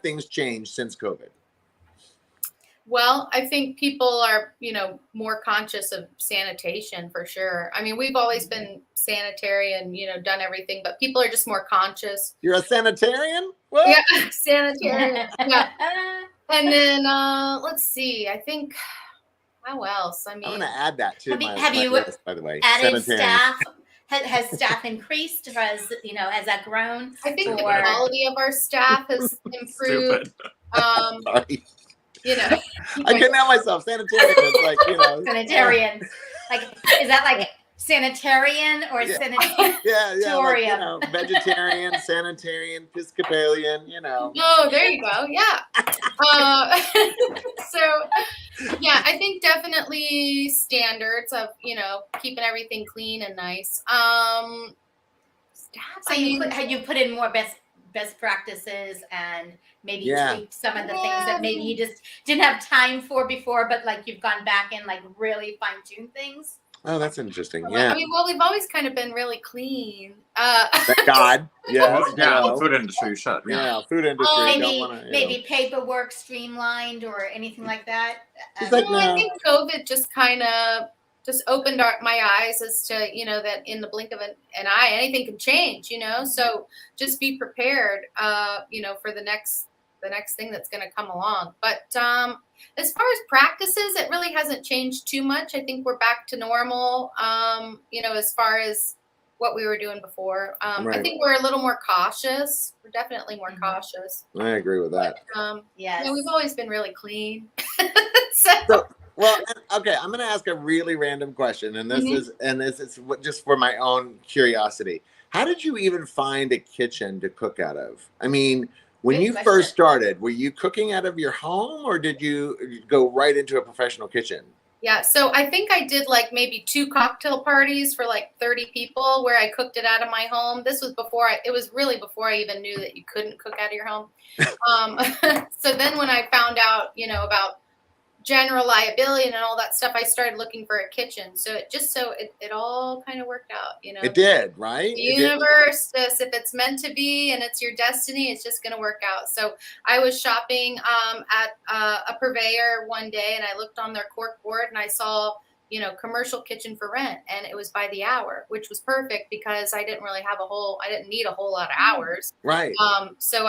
things changed since COVID? Well, I think people are, more conscious of sanitation for sure. I mean, we've always been sanitary and, done everything, but people are just more conscious. You're a sanitarian? What? Yeah, sanitarian. Yeah. And then let's see. I think, how else? I mean, I'm going to add that to my you list, by the way. Added staff? Has staff increased? Has that grown? I think the quality of our staff has improved. Sorry. I couldn't help myself. Sanitarian. It's like, sanitarian. Like, is that like sanitarian or sanitarian? Like, vegetarian, sanitarian, Episcopalian, Oh, there you go. Yeah. Uh, so yeah, I think definitely standards of, keeping everything clean and nice. So you put in more best practices and maybe tweaked some of the things that maybe you just didn't have time for before, but like you've gone back and like really fine tuned things. Oh, that's interesting. Yeah. I mean, well, we've always kind of been really clean. Thank God. Yes. Yeah, food industry, you should. Yeah, food industry. Maybe paperwork streamlined or anything like that. It's like, no. I think COVID just kind of just opened my eyes as to, that in the blink of an eye, anything can change, so just be prepared, for the next thing that's going to come along. But as far as practices, it really hasn't changed too much. I think we're back to normal, as far as what we were doing before. Right. I think we're a little more cautious. We're definitely more cautious. I agree with that. But, we've always been really clean. Well, okay, I'm going to ask a really random question, and this is just for my own curiosity. How did you even find a kitchen to cook out of? I mean, when you first started, were you cooking out of your home, or did you go right into a professional kitchen? Yeah, so I think I did like maybe 2 cocktail parties for like 30 people where I cooked it out of my home. This was before it was really before I even knew that you couldn't cook out of your home. So then when I found out, about general liability and all that stuff, I started looking for a kitchen. So it all kind of worked out, It did, right? The universe, if it's meant to be and it's your destiny, it's just going to work out. So I was shopping at a purveyor one day, and I looked on their cork board and I saw, commercial kitchen for rent, and it was by the hour, which was perfect because I didn't need a whole lot of hours. Right. So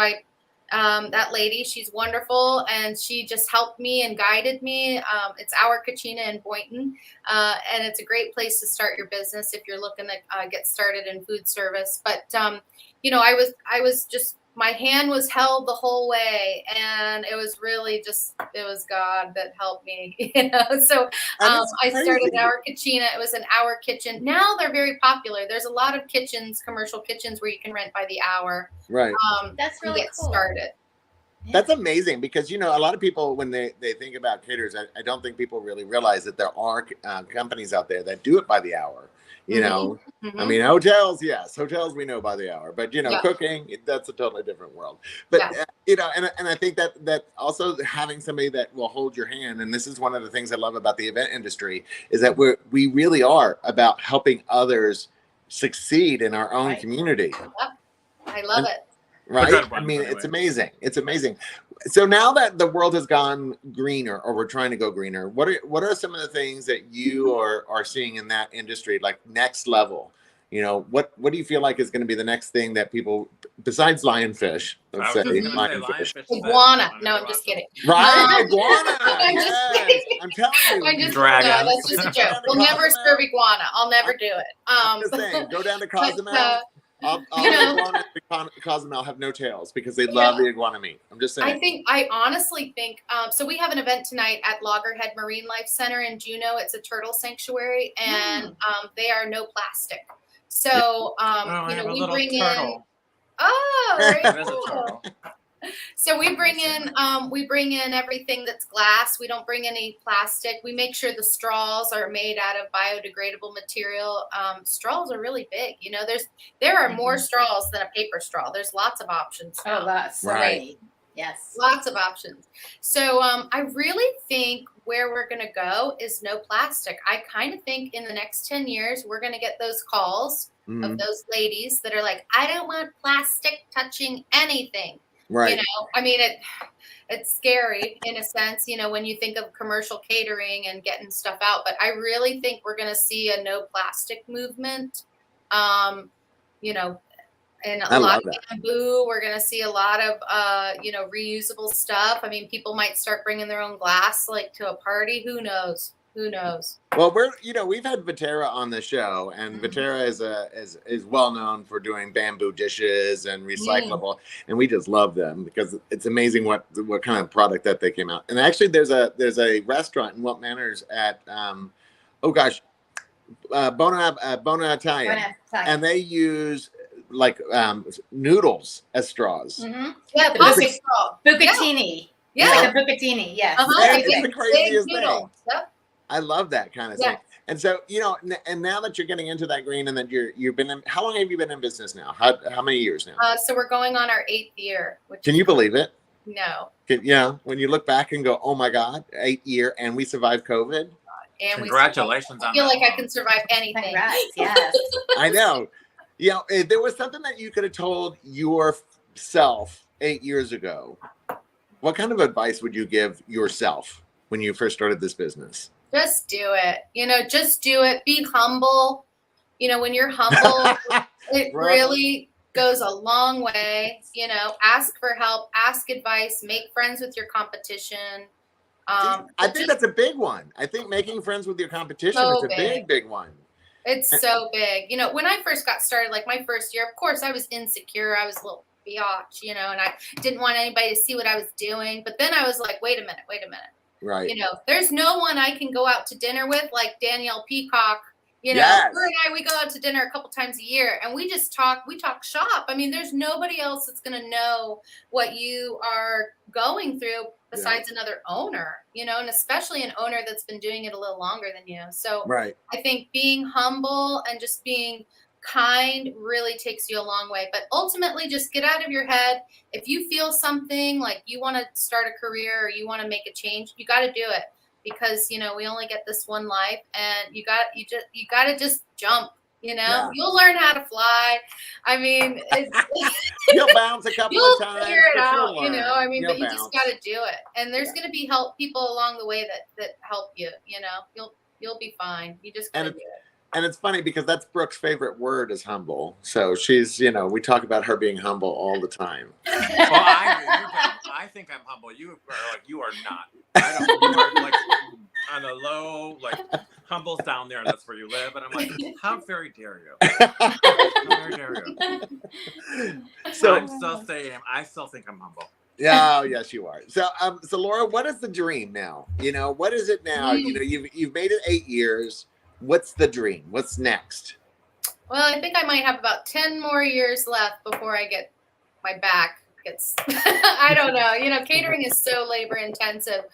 that lady, she's wonderful, and she just helped me and guided me. It's Our Kachina in Boynton, and it's a great place to start your business if you're looking to get started in food service. But I was just, my hand was held the whole way, and it was really it was God that helped me, So I started Our Kachina. It was an hour kitchen. Now they're very popular. There's a lot of commercial kitchens where you can rent by the hour. Right. That's really get cool. Started. That's amazing because, a lot of people, when they think about caterers, I don't think people really realize that there are companies out there that do it by the hour. I mean, hotels we know by the hour, but cooking, that's a totally different world. But and I think that also having somebody that will hold your hand, and this is one of the things I love about the event industry, is that we really are about helping others succeed in our own community. I love it. Right? I mean, it's amazing. It's amazing. So now that the world has gone greener, or we're trying to go greener, what are some of the things that you are seeing in that industry, like next level? What do you feel like is going to be the next thing that people, besides Lionfish, let's say Lionfish. Iguana. No, I'm just kidding. Right, iguana. I'm just kidding. I'm telling you. No, that's just a joke. We'll never serve iguana. I'll never do it. I'm just saying, go down to Cozumel. Iguana and Cozumel have no tails because they love the iguana meat. I'm just saying. I honestly think, so we have an event tonight at Loggerhead Marine Life Center in Juneau. It's a turtle sanctuary, and they are no plastic. So, we bring in. Oh, very cool. So we bring in everything that's glass. We don't bring any plastic. We make sure the straws are made out of biodegradable material. Straws are really big. There are more straws than a paper straw. There's lots of options. Oh, that's right. Yes. Lots of options. So I really think where we're going to go is no plastic. I kind of think in the next 10 years, we're going to get those calls of those ladies that are like, I don't want plastic touching anything. Right. I mean, it's scary in a sense, when you think of commercial catering and getting stuff out, but I really think we're going to see a no plastic movement. And a lot of bamboo. We're going to see a lot of, reusable stuff. I mean, people might start bringing their own glass, like to a party. Who knows? Well, we've had Viterra on the show, and Viterra is well known for doing bamboo dishes and recyclable, and we just love them because it's amazing what kind of product that they came out. And actually, there's a restaurant in Wilton Manors at Bona Italian, and they use like noodles as straws. Yeah, the plastic straw. Bucatini. Yeah. Like a bucatini, yes. That Big- is the craziest big thing. noodle. Yep. I love that kind of Yeah. thing. And so, you know, and now that you're getting into that green, and that you've been in, how long have you been in business now? How many years now? So we're going on our 8th year. Which Can is- you believe it? No. When you look back and go, oh my God, 8 year, and we survived COVID. And Congratulations I on feel that. like I can survive anything. Congrats, yes. I know. You know, if there was something that you could have told yourself 8 years ago, what kind of advice would you give yourself when you first started this business? Just do it. You know, just do it. Be humble. You know, when you're humble, it Right. really goes a long way. You know, ask for help, ask advice, make friends with your competition. I think that's a big one. I think making friends with your competition So is a big one. It's so big. You know, when I first got started, like my first year, of course, I was insecure. I was a little biatch, you know, and I didn't want anybody to see what I was doing. But then I was like, wait a minute. Right. You know, there's no one I can go out to dinner with like Danielle Peacock. You know, Yes. her and I, we go out to dinner a couple times a year and we talk shop. I mean, there's nobody else that's going to know what you are going through besides another owner, you know, and especially an owner that's been doing it a little longer than you. So Right. I think being humble and just being kind really takes you a long way. But ultimately, just get out of your head. If you feel something like you want to start a career or you want to make a change, you got to do it. Because, you know, we only get this one life and you got to just jump, you know, You'll learn how to fly. I mean, you'll bounce a couple of times. Figure it but out, you'll you know, I mean, You'll but you just got to do it. And there's going to be people along the way that help you, you know, you'll be fine. You just got to do it. And it's funny because that's Brooke's favorite word is humble. So she's, you know, we talk about her being humble all the time. Well, I think I'm humble. You are not. You are like on a low, like humble's down there, and that's where you live. And I'm like, how very dare you? How very dare you? So I still think I'm humble. Yeah, yes, you are. So, so Laura, what is the dream now? You know, what is it now? You know, you've made it 8 years. What's the dream? What's next? Well, I think I might have about 10 more years left before I get my back gets, I don't know. You know, catering is so labor intensive.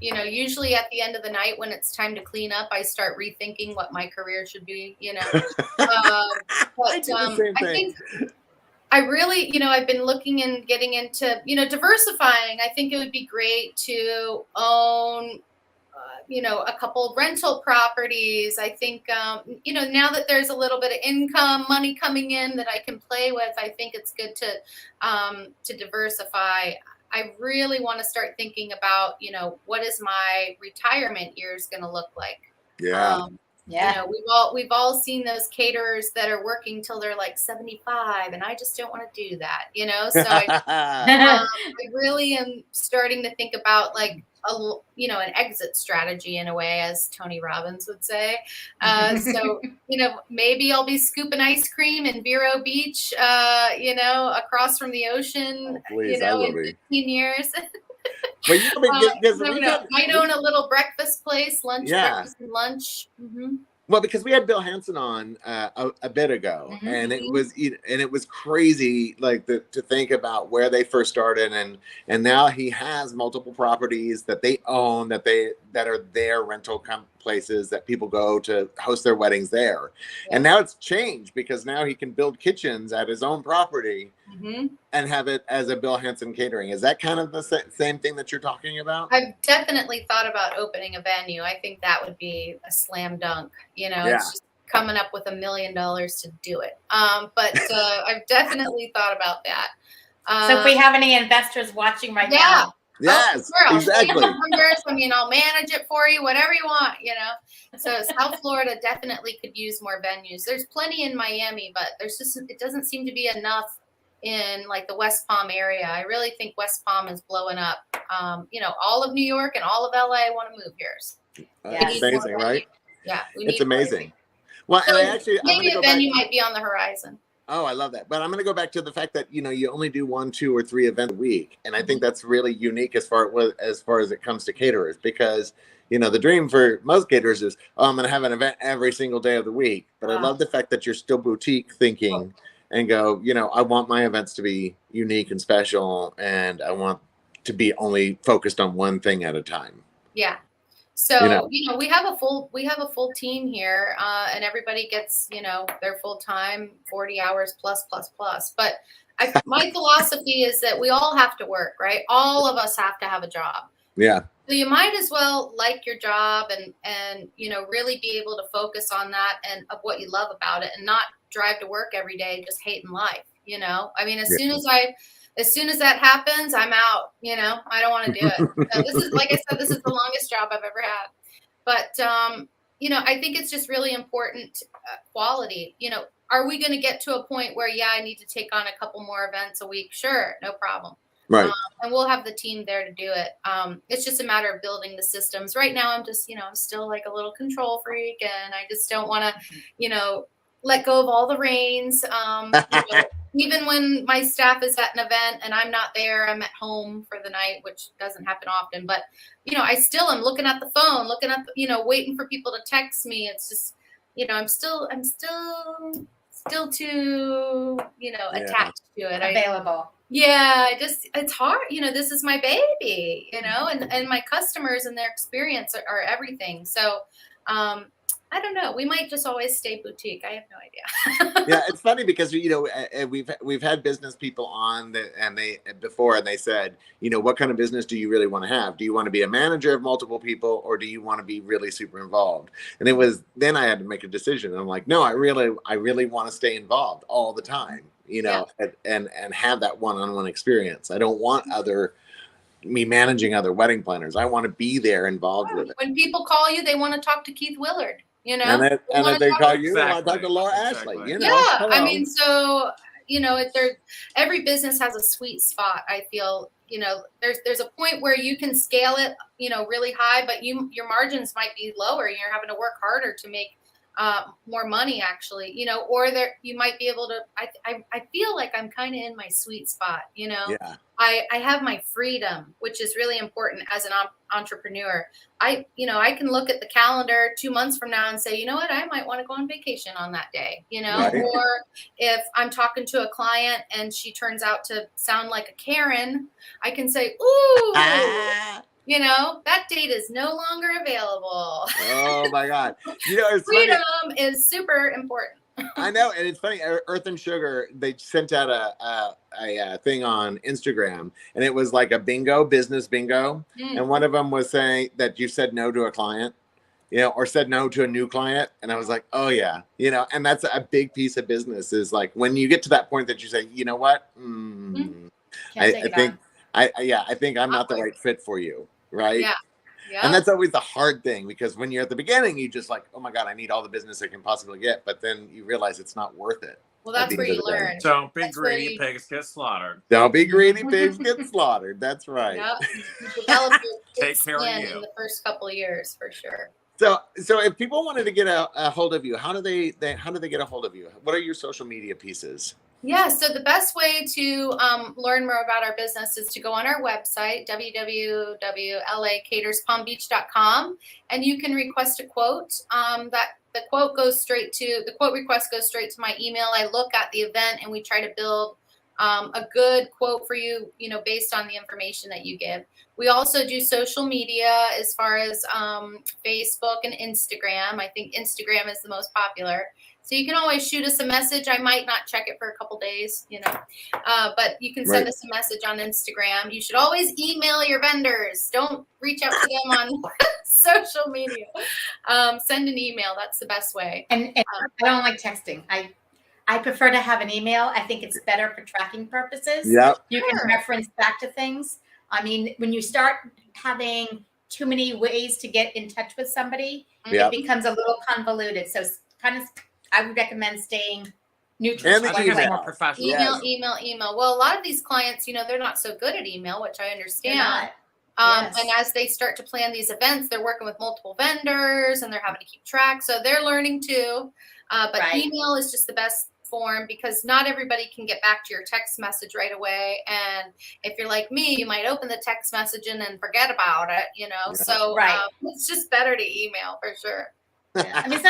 You know, usually at the end of the night when it's time to clean up, I start rethinking what my career should be, you know. I think I really, you know, I've been looking and getting into, you know, diversifying. I think it would be great to own you know, a couple of rental properties. I think, you know, now that there's a little bit of income, money coming in that I can play with, I think it's good to diversify. I really want to start thinking about, you know, what is my retirement years going to look like? Yeah. You know, we've all seen those caterers that are working till they're like 75, and I just don't want to do that, you know. So I really am starting to think about like you know, an exit strategy in a way, as Tony Robbins would say. So you know, maybe I'll be scooping ice cream in Vero Beach, you know, across from the ocean, you know, in 15 years. But you know, might own a little breakfast place, breakfast and lunch. Mm-hmm. Well, because we had Bill Hansen on a bit ago, and it was crazy, like to think about where they first started, and now he has multiple properties that they own that are their rental places that people go to host their weddings there, and now it's changed because now he can build kitchens at his own property and have it as a Bill Hansen catering. Is that kind of the same thing that you're talking about? I've definitely thought about opening a venue. I think that would be a slam dunk. You know, it's just coming up with $1 million to do it. But I've definitely thought about that. So if we have any investors watching right now. Yes, exactly. I mean, I'll manage it for you, whatever you want, you know. So South Florida definitely could use more venues. There's plenty in Miami, but it doesn't seem to be enough in like the West Palm area. I really think West Palm is blowing up. You know, all of New York and all of LA want to move here. That's amazing, right? Yeah, it's amazing. Well, so and maybe a venue might be on the horizon. Oh, I love that. But I'm going to go back to the fact that, you know, you only do 1, 2, or 3 events a week. And I think that's really unique as far as it comes to caterers, because, you know, the dream for most caterers is, oh, I'm going to have an event every single day of the week. But I love the fact that you're still boutique thinking and go, you know, I want my events to be unique and special, and I want to be only focused on one thing at a time. Yeah. So, we have a full team here, and everybody gets, their full time, 40 hours plus. But my philosophy is that we all have to work, right? All of us have to have a job. Yeah. So you might as well like your job and really be able to focus on that and of what you love about it, and not drive to work every day just hating life. I mean, as soon as that happens, I'm out. I don't want to do it. So this is, like I said, this is the longest job I've ever had. But I think it's just really important quality. Are we going to get to a point where I need to take on a couple more events a week? Sure, no problem. Right. And we'll have the team there to do it. It's just a matter of building the systems. Right now, I'm just, I'm still like a little control freak, and I just don't want to, let go of all the reins. Even when my staff is at an event and I'm not there, I'm at home for the night, which doesn't happen often. But, I still am looking at the phone, waiting for people to text me. It's just, I'm still too, attached to it. Available. It's hard. This is my baby, and my customers and their experience are everything. So, I don't know. We might just always stay boutique. I have no idea. Yeah, it's funny because we've had business people on and they said, what kind of business do you really want to have? Do you want to be a manager of multiple people, or do you want to be really super involved? And then I had to make a decision. And I'm like, no, I really want to stay involved all the time, and have that one-on-one experience. I don't want me managing other wedding planners. I want to be there involved with it. When people call you, they want to talk to Keith Willard. And if they call you, I talk to Laura Ashley. Yeah, hello. I mean, so every business has a sweet spot. I feel there's a point where you can scale it, really high, but your margins might be lower. You're having to work harder to make more money, actually, or you might be able to. I feel like I'm kind of in my sweet spot. Yeah. I have my freedom, which is really important as an entrepreneur. I can look at the calendar 2 months from now and say, you know what, I might want to go on vacation on that day, Right. Or if I'm talking to a client and she turns out to sound like a Karen, I can say, ooh, that date is no longer available. Oh my God. It's freedom funny. is super important. I know, and it's funny. Earth and Sugar, they sent out a thing on Instagram, and it was like a business bingo, and one of them was saying that you said no to a client, or said no to a new client, and I was like, oh yeah, and that's a big piece of business. Is like when you get to that point that you say, you know what, I think I'm not the right fit for you, right? Yeah. Yeah. And that's always the hard thing, because when you're at the beginning, you just like, oh my God, I need all the business I can possibly get. But then you realize it's not worth it. Well, that's where you learn. Don't be greedy, pigs get slaughtered. Don't be greedy, pigs get slaughtered. That's right. Yep. You develop your Take care of you in the first couple of years, for sure. So if people wanted to get a hold of you, how do they get a hold of you? What are your social media pieces? Yeah, so the best way to learn more about our business is to go on our website, www.lacaterspalmbeach.com, and you can request a quote. The quote request goes straight to my email. I look at the event and we try to build a good quote for you, based on the information that you give. We also do social media as far as Facebook and Instagram. I think Instagram is the most popular. So you can always shoot us a message. I might not check it for a couple days, but you can send us a message on Instagram. You should always email your vendors. Don't reach out to them on social media. Send an email. That's the best way. And I don't like texting. I prefer to have an email. I think it's better for tracking purposes. Yep. You can reference back to things. I mean, when you start having too many ways to get in touch with somebody, it becomes a little convoluted. So I would recommend staying neutral. And I think it's more professional. Email. Well, a lot of these clients, they're not so good at email, which I understand. Yes. And as they start to plan these events, they're working with multiple vendors and they're having to keep track. So they're learning too. But email is just the best form, because not everybody can get back to your text message right away. And if you're like me, you might open the text message and then forget about it, Yeah. So it's just better to email for sure. Yeah. I mean,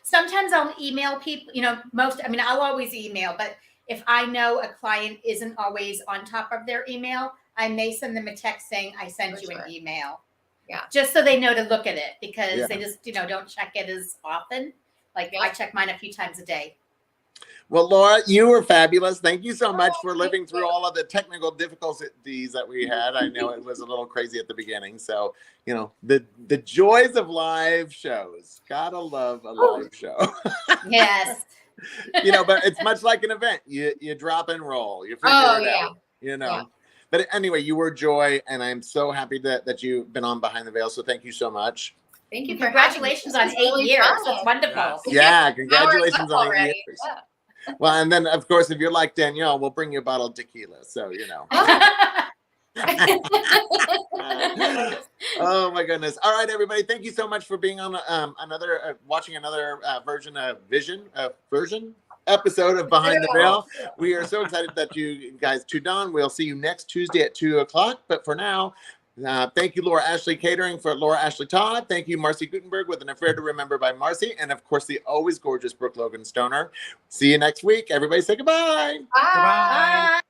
sometimes I'll email people, I'll always email, but if I know a client isn't always on top of their email, I may send them a text saying I sent For you sure. an email. Yeah. Just so they know to look at it, because Yeah. they just, don't check it as often. Like I check mine a few times a day. Well, Laura, you were fabulous. Thank you so much for living through all of the technical difficulties that we had. I know it was a little crazy at the beginning. So, the joys of live shows. Gotta love a live show. Yes. But it's much like an event. You drop and roll. You figure it out. Yeah. But anyway, you were joy, and I'm so happy that you've been on Behind the Veil. So thank you so much. Thank you for Congratulations on 8 years. That's wonderful. Yes. Yeah, congratulations on 8 already. years. Yeah. Well, and then of course, if you're like Danielle, we'll bring you a bottle of tequila. So Oh my goodness! All right, everybody, thank you so much for being on watching another version episode of Behind the Veil. We are so excited that you guys tuned on. We'll see you next Tuesday at 2:00. But for now, thank you, Laura Ashley Catering, for Laura Ashley Todd. Thank you, Marcy Gutenberg, with An Affair to Remember by Marcy. And of course, the always gorgeous Brooke Logan Stoner. See you next week. Everybody say goodbye. Bye. Goodbye. Bye.